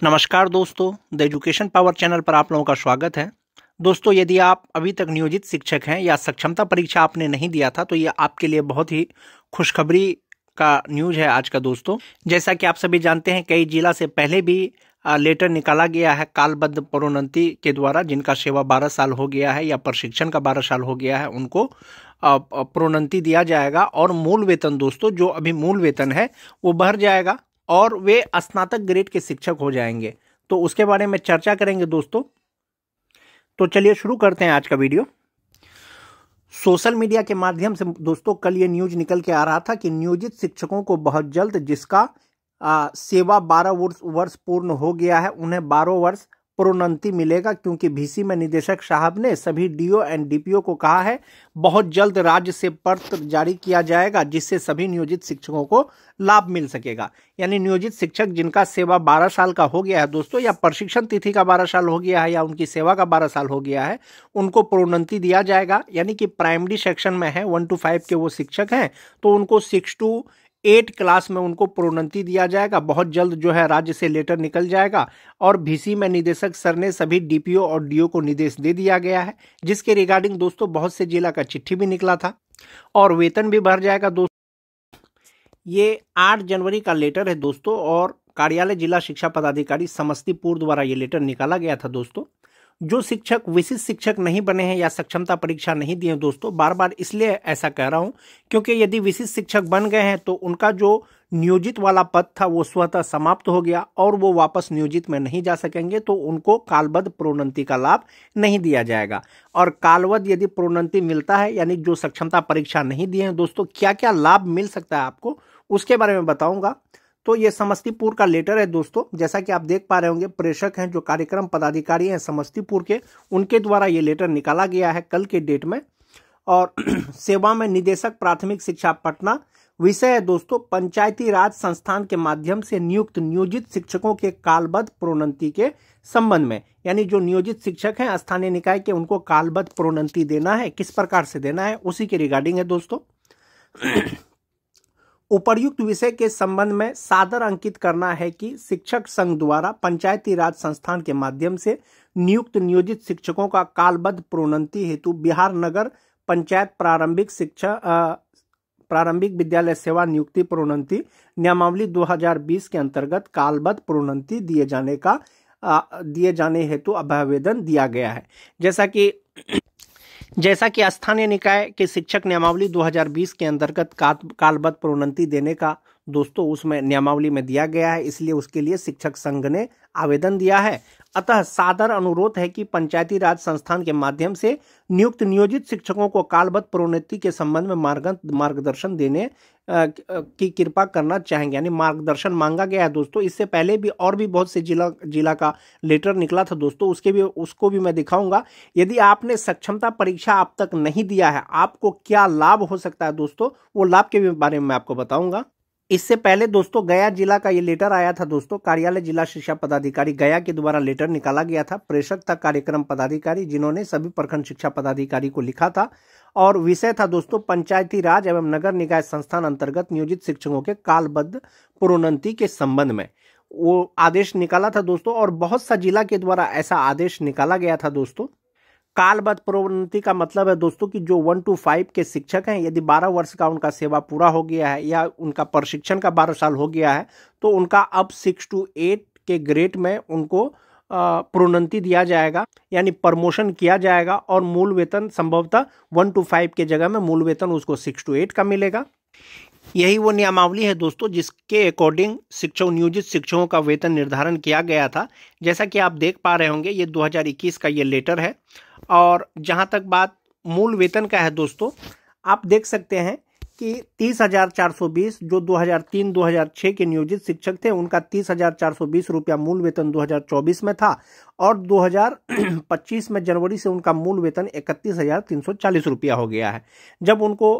नमस्कार दोस्तों, the education power channel पर आप लोगों का स्वागत है। दोस्तों, यदि आप अभी तक नियोजित शिक्षक हैं या सक्षमता परीक्षा आपने नहीं दिया था तो ये आपके लिए बहुत ही खुशखबरी का न्यूज़ है आज का। दोस्तों, जैसा कि आप सभी जानते हैं, कई जिला से पहले भी लेटर निकाला गया है कालबद्ध प्रोन्नति के द्वारा। जिनका सेवा 12 साल हो गया है या प्रशिक्षण का 12 साल हो गया है, उनको प्रोन्नति दिया जाएगा और मूल वेतन, दोस्तों जो अभी मूल वेतन है वो बढ़ जाएगा और वे स्नातक ग्रेड के शिक्षक हो जाएंगे। तो उसके बारे में चर्चा करेंगे दोस्तों। तो चलिए शुरू करते हैं आज का वीडियो। सोशल मीडिया के माध्यम से दोस्तों कल ये न्यूज निकल के आ रहा था कि नियोजित शिक्षकों को बहुत जल्द, जिसका सेवा 12 वर्ष पूर्ण हो गया है, उन्हें 12 वर्ष प्रोन्नति मिलेगा, क्योंकि VC में निदेशक साहब ने सभी DO एंड DPO को कहा है बहुत जल्द राज्य से पत्र जारी किया जाएगा, जिससे सभी नियोजित शिक्षकों को लाभ मिल सकेगा। यानी नियोजित शिक्षक जिनका सेवा 12 साल का हो गया है दोस्तों, या प्रशिक्षण तिथि का 12 साल हो गया है, या उनकी सेवा का 12 साल हो गया है, उनको प्रोन्नति दिया जाएगा। यानी कि प्राइमरी सेक्शन में है 1 to 5 के वो शिक्षक हैं, तो उनको 6 to 8 क्लास में उनको प्रोन्नति दिया जाएगा। बहुत जल्द जो है राज्य से लेटर निकल जाएगा और VC में निदेशक सर ने सभी DPO और DO को निर्देश दे दिया गया है, जिसके रिगार्डिंग दोस्तों बहुत से जिला का चिट्ठी भी निकला था और वेतन भी बढ़ जाएगा। दोस्तों, ये 8 जनवरी का लेटर है दोस्तों, और कार्यालय जिला शिक्षा पदाधिकारी समस्तीपुर द्वारा ये लेटर निकाला गया था। दोस्तों, जो शिक्षक विशिष्ट शिक्षक नहीं बने हैं या सक्षमता परीक्षा नहीं दिए दोस्तों, बार बार इसलिए ऐसा कह रहा हूं क्योंकि यदि विशिष्ट शिक्षक बन गए हैं तो उनका जो नियोजित वाला पद था वो स्वतः समाप्त हो गया और वो वापस नियोजित में नहीं जा सकेंगे, तो उनको कालबद्ध प्रोन्नति का लाभ नहीं दिया जाएगा। और कालबद्ध यदि प्रोन्नति मिलता है, यानी जो सक्षमता परीक्षा नहीं दिए हैं दोस्तों, क्या क्या लाभ मिल सकता है आपको, उसके बारे में बताऊंगा। तो ये समस्तीपुर का लेटर है दोस्तों। जैसा कि आप देख पा रहे होंगे, प्रेषक हैं जो कार्यक्रम पदाधिकारी हैं समस्तीपुर के, उनके द्वारा ये लेटर निकाला गया है कल के डेट में। और सेवा में निदेशक प्राथमिक शिक्षा पटना, विषय है दोस्तों पंचायती राज संस्थान के माध्यम से नियुक्त नियोजित शिक्षकों के कालबद्ध प्रोन्नति के संबंध में। यानी जो नियोजित शिक्षक हैं स्थानीय निकाय के, उनको कालबद्ध प्रोन्नति देना है, किस प्रकार से देना है उसी के रिगार्डिंग है दोस्तों। उपर्युक्त विषय के संबंध में सादर अंकित करना है कि शिक्षक संघ द्वारा पंचायती राज संस्थान के माध्यम से नियुक्त नियोजित शिक्षकों का कालबद्ध प्रोन्नति हेतु बिहार नगर पंचायत प्रारंभिक विद्यालय सेवा नियुक्ति प्रोन्नति नियमावली 2020 के अंतर्गत कालबद्ध प्रोन्नति दिए जाने हेतु अभ्यावेदन दिया गया है। जैसा कि स्थानीय निकाय के शिक्षक नियमावली 2020 के अंतर्गत कालबद्ध प्रोन्नति देने का दोस्तों उसमें नियमावली में दिया गया है, इसलिए उसके लिए शिक्षक संघ ने आवेदन दिया है। अतः सादर अनुरोध है कि पंचायती राज संस्थान के माध्यम से नियुक्त नियोजित शिक्षकों को कालबद्ध प्रोन्नति के संबंध में मार्गदर्शन देने की कृपा करना चाहेंगे। यानी मार्गदर्शन मांगा गया है दोस्तों। इससे पहले भी और भी बहुत से जिला का लेटर निकला था दोस्तों, उसको भी मैं दिखाऊंगा। यदि आपने सक्षमता परीक्षा अब तक नहीं दिया है, आपको क्या लाभ हो सकता है दोस्तों, वो लाभ के बारे में मैं आपको बताऊंगा। इससे पहले दोस्तों गया जिला का ये लेटर आया था दोस्तों। कार्यालय जिला शिक्षा पदाधिकारी गया के द्वारा लेटर निकाला गया था। प्रेषक था कार्यक्रम पदाधिकारी, जिन्होंने सभी प्रखंड शिक्षा पदाधिकारी को लिखा था, और विषय था दोस्तों पंचायती राज एवं नगर निकाय संस्थान अंतर्गत नियोजित शिक्षकों के कालबद्ध प्रोन्नति के संबंध में वो आदेश निकाला था दोस्तों। और बहुत सा जिला के द्वारा ऐसा आदेश निकाला गया था दोस्तों। कालबद्ध प्रोन्नति का मतलब है दोस्तों कि जो 1 to 5 के शिक्षक हैं, यदि 12 वर्ष का उनका सेवा पूरा हो गया है या उनका प्रशिक्षण का 12 साल हो गया है, तो उनका अब 6 to 8 के ग्रेड में उनको प्रोन्नति दिया जाएगा, यानी प्रमोशन किया जाएगा, और मूल वेतन संभवतः 1 to 5 के जगह में मूल वेतन उसको 6 to 8 का मिलेगा। यही वो नियमावली है दोस्तों जिसके अकॉर्डिंग नियोजित शिक्षकों का वेतन निर्धारण किया गया था। जैसा कि आप देख पा रहे होंगे, ये 2021 का ये लेटर है। और जहां तक बात मूल वेतन का है दोस्तों, आप देख सकते हैं कि 30,420 जो 2003-2006 के नियोजित शिक्षक थे, उनका 30,420 रुपया मूल वेतन 2024 में था, और 2025 में जनवरी से उनका मूल वेतन 31,340 रुपया हो गया है। जब उनको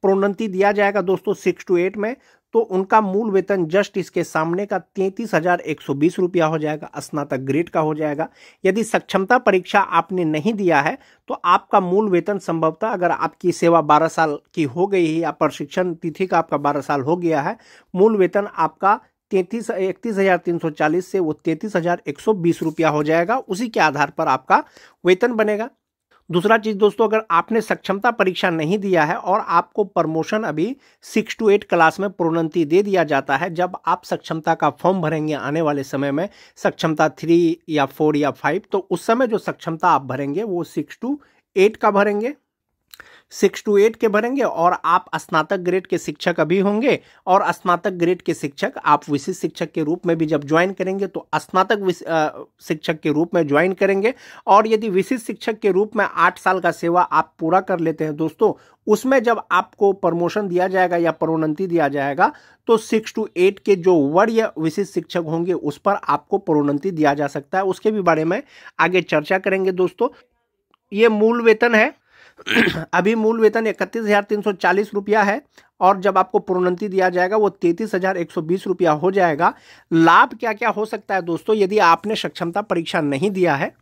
प्रोन्नति दिया जाएगा दोस्तों 6 to 8 में, तो उनका मूल वेतन जस्ट इसके सामने का 33,120 रुपया हो जाएगा, स्नातक ग्रेड का हो जाएगा। यदि सक्षमता परीक्षा आपने नहीं दिया है तो आपका मूल वेतन संभवतः, अगर आपकी सेवा 12 साल की हो गई है या प्रशिक्षण तिथि का आपका 12 साल हो गया है, मूल वेतन आपका 31,340 से वो 33,120 रुपया हो जाएगा। उसी के आधार पर आपका वेतन बनेगा। दूसरा चीज दोस्तों, अगर आपने सक्षमता परीक्षा नहीं दिया है और आपको प्रमोशन अभी 6 to 8 क्लास में प्रोन्नति दे दिया जाता है, जब आप सक्षमता का फॉर्म भरेंगे आने वाले समय में सक्षमता 3 या 4 या 5, तो उस समय जो सक्षमता आप भरेंगे वो 6 to 8 का भरेंगे, 6 to 8 के भरेंगे। और आप स्नातक ग्रेड के शिक्षक अभी होंगे, और स्नातक ग्रेड के शिक्षक आप विशिष्ट शिक्षक के रूप में भी जब ज्वाइन करेंगे तो स्नातक शिक्षक के रूप में ज्वाइन करेंगे। और यदि विशिष्ट शिक्षक के रूप में 8 साल का सेवा आप पूरा कर लेते हैं दोस्तों, उसमें जब आपको प्रमोशन दिया जाएगा या प्रोन्नति दिया जाएगा तो 6 to 8 के जो वरीय विशिष्ट शिक्षक होंगे उस पर आपको प्रोन्नति दिया जा सकता है। उसके भी बारे में आगे चर्चा करेंगे दोस्तों। ये मूल वेतन है। अभी मूल वेतन 31,340 रुपया है, और जब आपको प्रोन्नति दिया जाएगा वो 33,120 रुपया हो जाएगा। लाभ क्या क्या हो सकता है दोस्तों, यदि आपने सक्षमता परीक्षा नहीं दिया है,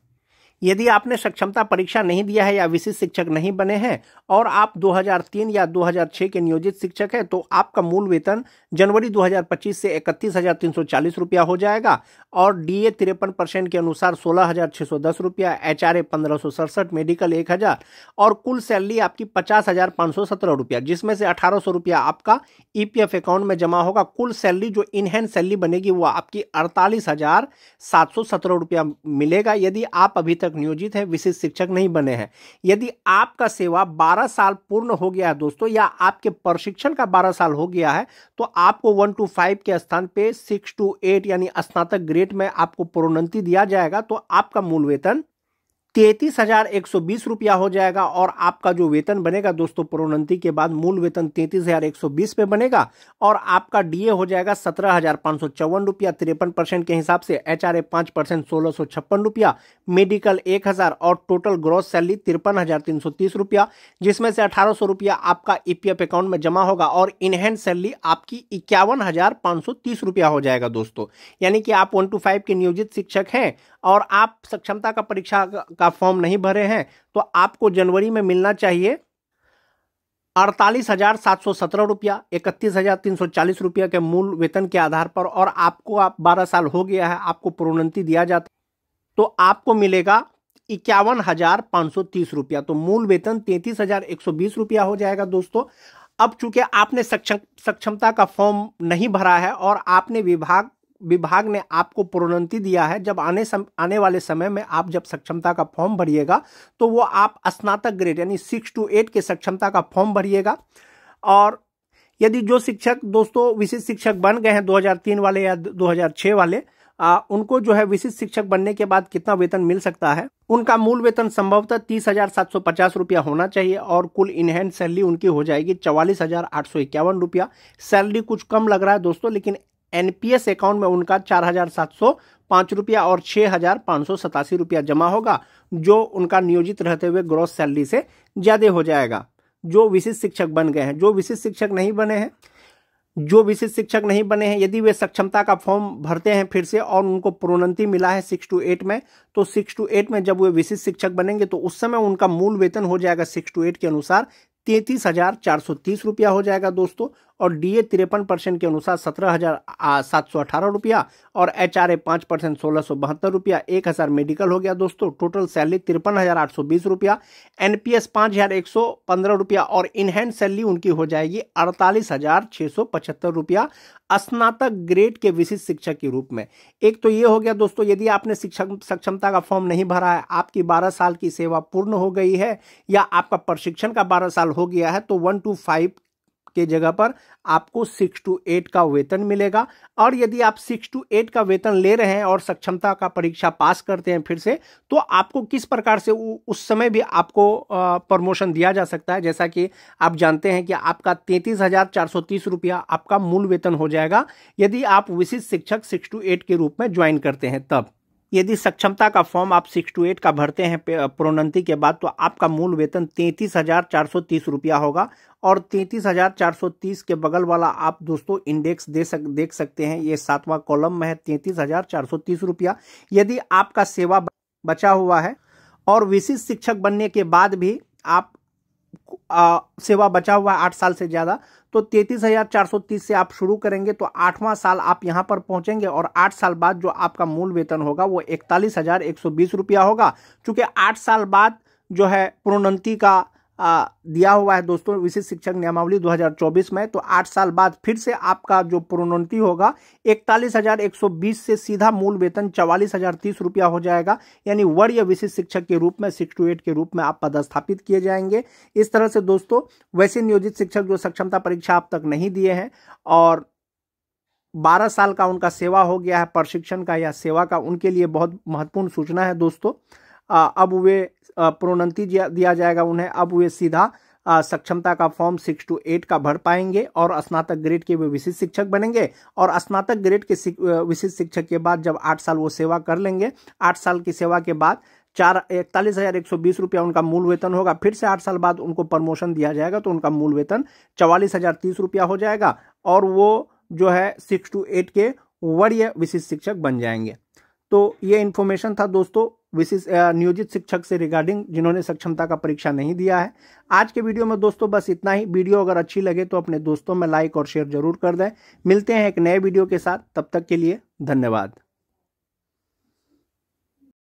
यदि आपने सक्षमता परीक्षा नहीं दिया है या विशिष्ट शिक्षक नहीं बने हैं और आप 2003 या 2006 के नियोजित शिक्षक हैं, तो आपका मूल वेतन जनवरी 2025 से 31,340 रुपया हो जाएगा। और डीए 53% के अनुसार 16,610 रुपया, एचआरए 1567, मेडिकल 1,000, और कुल सैलरी आपकी 50,517 रुपया, जिसमें से 1,800 रुपया आपका ईपीएफ अकाउंट में जमा होगा। कुल सैलरी जो इनहैंड सैलरी बनेगी वो आपकी 48,717 रुपया मिलेगा, यदि आप अभी तक नियोजित है, विशिष्ट शिक्षक नहीं बने हैं। यदि आपका सेवा 12 साल पूर्ण हो गया है दोस्तों, या आपके प्रशिक्षण का 12 साल हो गया है, तो आपको 1 to 5 के स्थान पे 6 to 8 यानी स्नातक ग्रेड में आपको प्रोन्नति दिया जाएगा। तो आपका मूल वेतन 33,120 रुपया हो जाएगा। और आपका जो वेतन बनेगा दोस्तों प्रोन्नति के बाद, मूल वेतन 33,120 पे बनेगा, और आपका डीए हो जाएगा 17,554 रुपया 53% के हिसाब से, एचआरए 5% 1,656 रुपया, मेडिकल 1,000, और टोटल ग्रॉस सैलरी 53,330 रुपया, जिसमें से 1,800 रुपया आपका ईपीएफ अकाउंट में जमा होगा, और इनहैंड सैलरी आपकी 51,530 रुपया हो जाएगा दोस्तों। यानी कि आप 1 to 5 के नियोजित शिक्षक हैं और आप सक्षमता का परीक्षा का फॉर्म नहीं भरे हैं, तो आपको जनवरी में मिलना चाहिए 48,717 रुपया, 31,340 रुपया के मूल वेतन के आधार पर। और आपको 12 साल हो गया है, आपको प्रोन्नति दिया जाता, तो आपको मिलेगा 51,530 रुपया। तो मूल वेतन 33,120 रुपया हो जाएगा दोस्तों। अब चूंकि आपने सक्षमता का फॉर्म नहीं भरा है और आपने विभाग ने आपको प्रोन्नति दिया है, जब आने वाले समय में आप जब सक्षमता का फॉर्म भरिएगा तो वो आप स्नातक ग्रेड यानी 6 to 8 के सक्षमता का फॉर्म भरिएगा। और यदि जो शिक्षक दोस्तों विशिष्ट शिक्षक बन गए हैं 2003 वाले या 2006 वाले, उनको जो है विशिष्ट शिक्षक बनने के बाद कितना वेतन मिल सकता है, उनका मूल वेतन संभवतः 30,750 रुपया होना चाहिए, और कुल इनहैंड सैलरी उनकी हो जाएगी 44,851 रुपया। सैलरी कुछ कम लग रहा है दोस्तों, लेकिन एनपीएस अकाउंट में उनका 4,705 रुपया और 6,587 रुपया जमा होगा, जो उनका नियोजित रहते हुए ग्रॉस सैलरी से ज्यादा हो जाएगा। जो विशिष्ट शिक्षक बन गए हैं, जो विशिष्ट शिक्षक नहीं बने हैं, यदि वे सक्षमता का फॉर्म भरते हैं फिर से और उनको प्रोन्नति मिला है 6 to 8 में, तो 6 to 8 में जब वे विशिष्ट शिक्षक बनेंगे तो उस समय उनका मूल वेतन हो जाएगा 6 to 8 के अनुसार 33,430 रुपया हो जाएगा दोस्तों। और डीए 53% के अनुसार 17,718 रुपया, और एचआरए 5% 1,672 रुपया, 1,000 मेडिकल हो गया दोस्तों। टोटल सैलरी 53,820 रुपया, एनपीएस 5,115 रुपया, और इनहैंड सैलरी उनकी हो जाएगी 48,675 रुपया स्नातक ग्रेड के विशिष्ट शिक्षक के रूप में। एक तो ये हो गया दोस्तों, यदि आपने सक्षमता का फॉर्म नहीं भरा है, आपकी 12 साल की सेवा पूर्ण हो गई है या आपका प्रशिक्षण का 12 साल हो गया है, तो 1 to 5 के जगह पर आपको 6 to 8 का वेतन मिलेगा। और यदि आप 6 to 8 का वेतन ले रहे हैं और सक्षमता का परीक्षा पास करते हैं फिर से, तो आपको किस प्रकार से उस समय भी आपको प्रमोशन दिया जा सकता है। जैसा कि आप जानते हैं कि आपका 33,430 रुपया आपका मूल वेतन हो जाएगा यदि आप विशिष्ट शिक्षक 6 to 8 के रूप में ज्वाइन करते हैं। तब यदि सक्षमता का फॉर्म आप 6 to 8 का भरते हैं प्रोन्नति के बाद, तो आपका मूल वेतन 33,430 रुपया होगा। और 33,430 के बगल वाला आप दोस्तों इंडेक्स देख सकते हैं, ये 7वां कॉलम में है 33,430 रुपया। यदि आपका सेवा बचा हुआ है और विशिष्ट शिक्षक बनने के बाद भी आप सेवा बचा हुआ है 8 साल से ज़्यादा, तो 33,430 से आप शुरू करेंगे तो 8वां साल आप यहाँ पर पहुँचेंगे और 8 साल बाद जो आपका मूल वेतन होगा वो 41,120 रुपया होगा। चूँकि 8 साल बाद जो है प्रोन्नति का दिया हुआ है दोस्तों विशिष्ट शिक्षक नियमावली 2024 में, तो 8 साल बाद फिर से आपका जो प्रोन्नति होगा 41,120 से सीधा मूल वेतन 44,030 रुपया हो जाएगा। यानी वरीय विशिष्ट शिक्षक के रूप में 6 to 8 के रूप में आप पदस्थापित किए जाएंगे। इस तरह से दोस्तों वैसे नियोजित शिक्षक जो सक्षमता परीक्षा अब तक नहीं दिए हैं और 12 साल का उनका सेवा हो गया है प्रशिक्षण का या सेवा का, उनके लिए बहुत महत्वपूर्ण सूचना है दोस्तों। अब वे प्रोन्नति दिया जाएगा उन्हें, अब वे सीधा सक्षमता का फॉर्म 6 to 8 का भर पाएंगे और स्नातक ग्रेड के वे विशिष्ट शिक्षक बनेंगे। और स्नातक ग्रेड के विशिष्ट शिक्षक के बाद जब 8 साल वो सेवा कर लेंगे, 8 साल की सेवा के बाद 41,120 रुपया उनका मूल वेतन होगा। फिर से 8 साल बाद उनको प्रमोशन दिया जाएगा तो उनका मूल वेतन 44,030 रुपया हो जाएगा और वो जो है 6 to 8 के वरीय विशिष्ट शिक्षक बन जाएंगे। तो ये इन्फॉर्मेशन था दोस्तों विशिष्ट नियोजित शिक्षक से रिगार्डिंग जिन्होंने सक्षमता का परीक्षा नहीं दिया है। आज के वीडियो में दोस्तों बस इतना ही। वीडियो अगर अच्छी लगे तो अपने दोस्तों में लाइक और शेयर जरूर कर दें। मिलते हैं एक नए वीडियो के साथ, तब तक के लिए धन्यवाद।